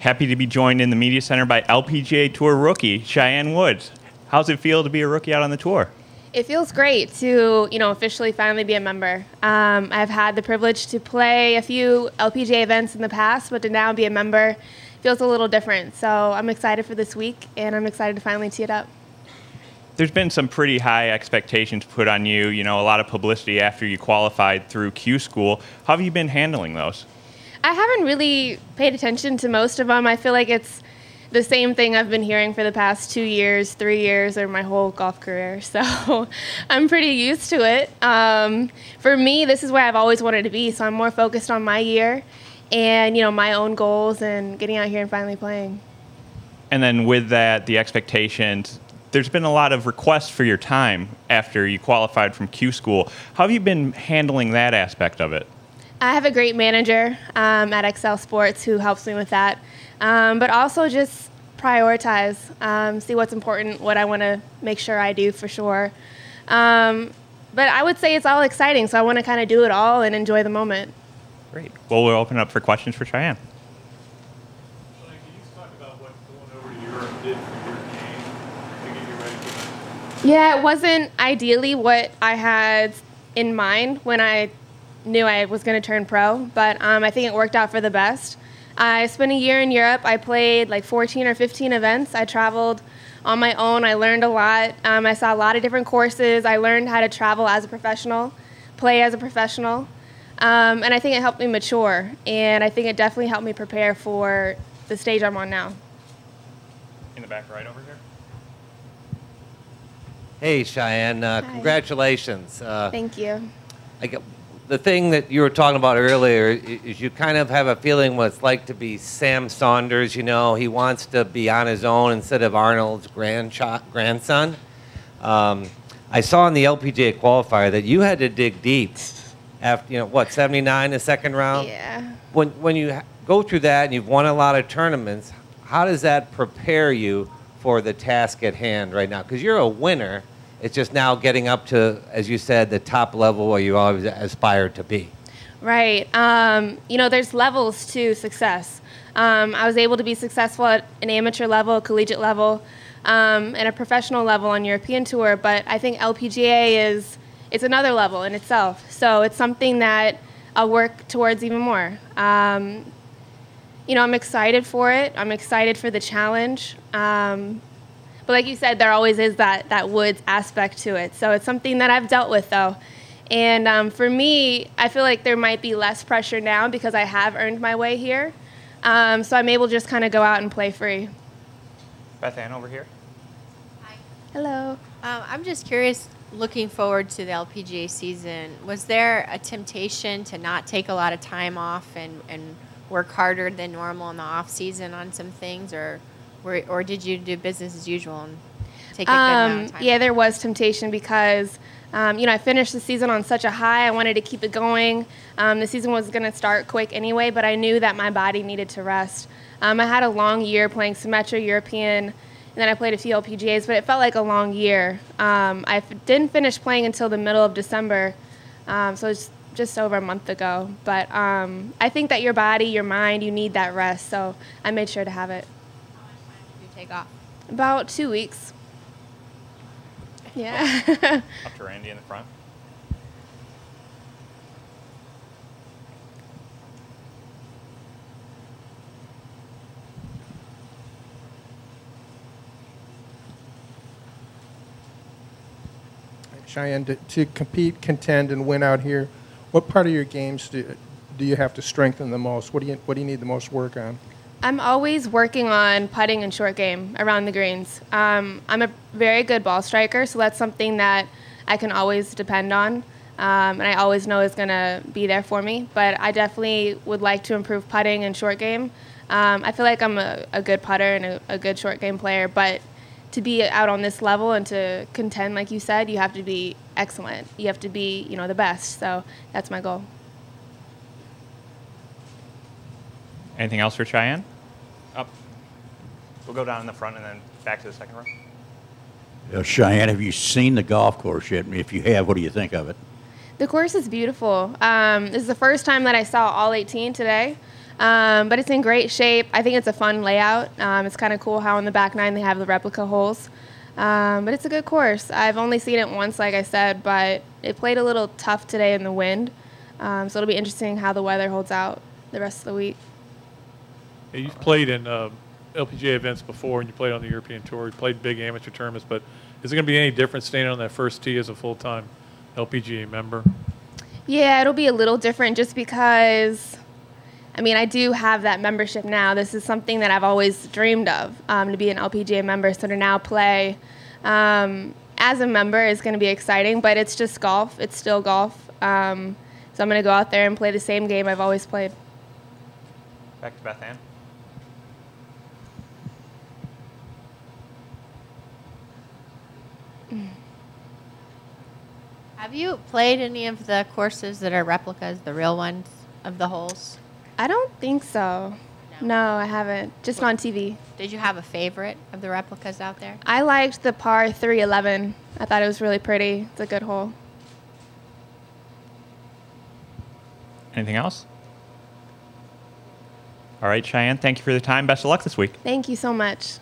Happy to be joined in the media center by LPGA Tour rookie Checyenne Woods. How's it feel to be a rookie out on the tour? It feels great to, officially finally be a member. I've had the privilege to play a few LPGA events in the past, but to now be a member feels a little different. So I'm excited for this week, and I'm excited to finally tee it up. There's been some pretty high expectations put on you, a lot of publicity after you qualified through Q School. How have you been handling those? I haven't really paid attention to most of them. I feel like it's the same thing I've been hearing for the past 2 years, 3 years, or my whole golf career. So I'm pretty used to it. For me, this is where I've always wanted to be, so I'm more focused on my year and, my own goals and getting out here and finally playing. And then with that, the expectations, there's been a lot of requests for your time after you qualified from Q School. How have you been handling that aspect of it? I have a great manager at Excel Sports who helps me with that, but also just prioritize, see what's important, what I want to make sure I do for sure. But I would say it's all exciting, so I want to kind of do it all and enjoy the moment. Great. Well, we'll open up for questions for Cheyenne. Can you just talk about what going over to Europe did for your game to get you ready for that? Yeah, it wasn't ideally what I had in mind when I knew I was going to turn pro, but I think it worked out for the best. I spent a year in Europe. I played like 14 or 15 events. I traveled on my own. I learned a lot. I saw a lot of different courses. I learned how to travel as a professional, play as a professional, and I think it helped me mature, and I think it definitely helped me prepare for the stage I'm on now. In the back right over here. Hey, Cheyenne, congratulations. Thank you. The thing that you were talking about earlier is you kind of have a feeling what it's like to be Sam Saunders. He wants to be on his own instead of Arnold's grandson. I saw in the LPGA qualifier that you had to dig deep after, 79 the second round? Yeah. When you go through that and you've won a lot of tournaments, how does that prepare you for the task at hand right now? Because you're a winner. It's just now getting up to, as you said, the top level where you always aspired to be. Right. There's levels to success. I was able to be successful at an amateur level, collegiate level, and a professional level on European Tour, but I think LPGA it's another level in itself. So it's something that I'll work towards even more. I'm excited for it. I'm excited for the challenge. But like you said, there always is that Woods aspect to it. So it's something that I've dealt with, though. And for me, I feel like there might be less pressure now because I have earned my way here. So I'm able to just kind of go out and play free. Beth Ann over here. Hi. Hello. I'm just curious, looking forward to the LPGA season, was there a temptation to not take a lot of time off and work harder than normal in the off season on some things, or did you do business as usual and take a good amount of time? Yeah, there was temptation because, I finished the season on such a high. I wanted to keep it going. The season was going to start quick anyway, but I knew that my body needed to rest. I had a long year playing Symetra, European, and then I played a few LPGAs, but it felt like a long year. I didn't finish playing until the middle of December, so it's just over a month ago. But I think that your body, your mind, you need that rest, so I made sure to have it. Take off? About 2 weeks. Yeah. Up to Randy in the front. Cheyenne, to compete, contend, and win out here, what part of your games do you have to strengthen the most? What do you need the most work on? I'm always working on putting and short game around the greens. I'm a very good ball striker, so that's something that I can always depend on, and I always know is going to be there for me. But I definitely would like to improve putting and short game. I feel like I'm a good putter and a good short game player, but to be out on this level and to contend, like you said, you have to be excellent. You have to be, the best. So that's my goal. Anything else for Cheyenne? Up. We'll go down in the front and then back to the second row. Cheyenne, have you seen the golf course yet? If you have, what do you think of it? The course is beautiful. This is the first time that I saw all 18 today. But it's in great shape. I think it's a fun layout. It's kind of cool how in the back nine they have the replica holes. But it's a good course. I've only seen it once, like I said, but it played a little tough today in the wind. So it'll be interesting how the weather holds out the rest of the week. Yeah, you've played in LPGA events before, and you played on the European Tour. You played big amateur tournaments, but is it going to be any different standing on that first tee as a full-time LPGA member? Yeah, it'll be a little different just because, I mean, I do have that membership now. This is something that I've always dreamed of, to be an LPGA member. So to now play as a member is going to be exciting, but it's just golf. It's still golf. So I'm going to go out there and play the same game I've always played. Back to Beth Ann. Have you played any of the courses that are replicas, the real ones of the holes? I don't think so. No, I haven't. Just on TV. Did you have a favorite of the replicas out there? I liked the par 311. I thought it was really pretty. It's a good hole. Anything else? All right, Cheyenne, thank you for the time. Best of luck this week. Thank you so much.